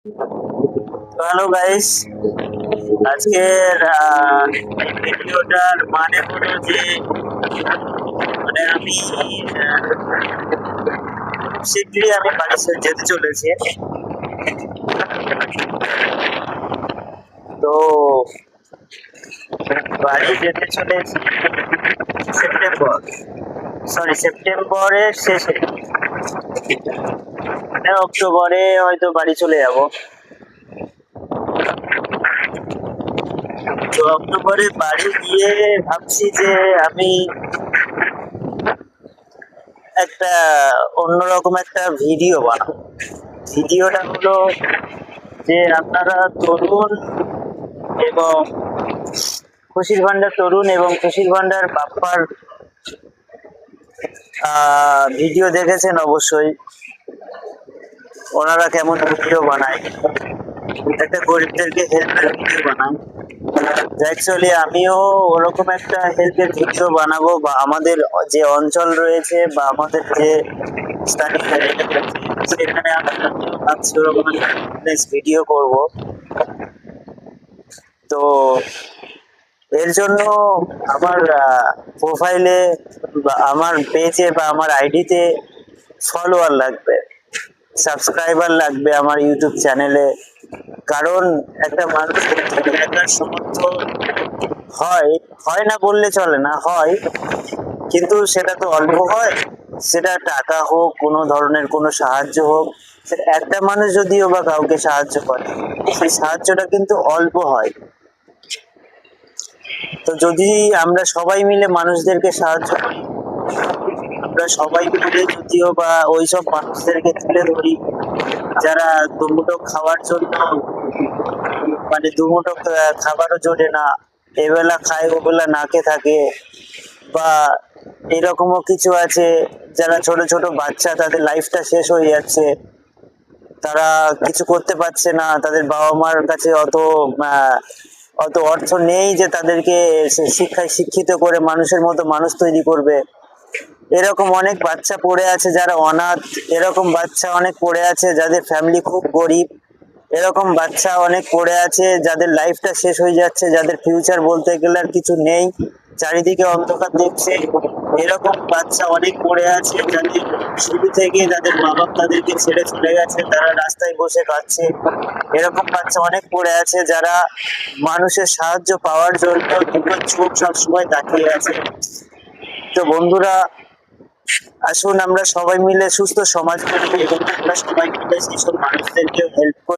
Hello guys, আজকের ভিডিওটার মানে হলো যে আমি শীঘ্রই আমি বাড়ি যেতে চলেছি। তো বাড়ি যেতে চলেছি সেপ্টেম্বরের শেষে, মানে অক্টোবরে হয়তো বাড়ি চলে যাব। তো অক্টোবরে বাড়ি গিয়ে ভাবছি যে আমি একটা অন্যরকম একটা ভিডিও বানাবো। ভিডিওটা হলো যে আপনারা তরুণ এবং খুশির ভান্ডার তরুণ এবং খুশির ভান্ডার বাপ্পার ভিডিও দেখেছেন অবশ্যই। ওনারা কেমন ভিডিও বানায়, একটা গরিবদেরকে হেল্পের ভিডিও বানায়। অ্যাকচুয়ালি আমিও ওরকম একটা হেল্পের ভিডিও বানাবো, বা আমাদের যে অঞ্চল রয়েছে বা আমাদের যে স্থানীয় সেখানে আমি ভাবছি ওরকম ভিডিও করব। তো এর জন্য আমার প্রোফাইলে বা আমার পেজে বা আমার আইডিতে ফলোয়ার লাগবে, সাবস্ক্রাইবার লাগবে আমার ইউটিউব চ্যানেলে। কারণ একটা মানুষ সমর্থ হয় হয় না বললে চলে না, হয়, কিন্তু সেটা তো অল্প হয়। সেটা টাকা হোক, কোনো ধরনের কোনো সাহায্য হোক, সেটা একটা মানুষ যদিও বা কাউকে সাহায্য করে, সেই সাহায্যটা কিন্তু অল্প হয়। তো যদি আমরা সবাই মিলে মানুষদেরকে সাহায্য করি, আমরা সবাই মিলে যদিও বা ওইসব মানুষদেরকে তুলে ধরি যারা দুমুঠো খাওয়ার জন্য, মানে দুমুঠো খাবারও জোটে না, এবেলা খায় ওবেলা নাকে থাকে, বা এরকমও কিছু আছে যারা ছোট ছোট বাচ্চা, তাদের লাইফটা শেষ হয়ে যাচ্ছে, তারা কিছু করতে পারছে না, তাদের বাবা মার কাছে অত অর্থ নেই যে তাদেরকে শিক্ষায় শিক্ষিত করে মানুষের মতো মানুষ তৈরি করবে। এরকম অনেক বাচ্চা পড়ে আছে যারা অনাথ, এরকম বাচ্চা অনেক পড়ে আছে যাদের ফ্যামিলি খুব গরিব, এরকম বাচ্চা অনেক পড়ে আছে যাদের লাইফটা শেষ হয়ে যাচ্ছে, যাদের ফিউচার বলতে গেলে আর কিছু নেই, চারিদিকে অন্ধকার দেখছে। এরকম বাচ্চা অনেক পড়ে আছে যাদের শুরু থেকে যাদের মা বাপ তাদেরকে ছেড়ে চলে গেছে, তারা রাস্তায় বসে কাঁদছে। এরকম বাচ্চা অনেক পড়ে আছে যারা মানুষের সাহায্য পাওয়ার জন্য দুটো চোখ সবসময় তাকিয়ে আছে। তো বন্ধুরা, আসুন আমরা সবাই মিলে সুস্থ সমাজ গড়ি এবং আমরা সবাই মিলে সেসব মানুষদেরকে হেল্প করি।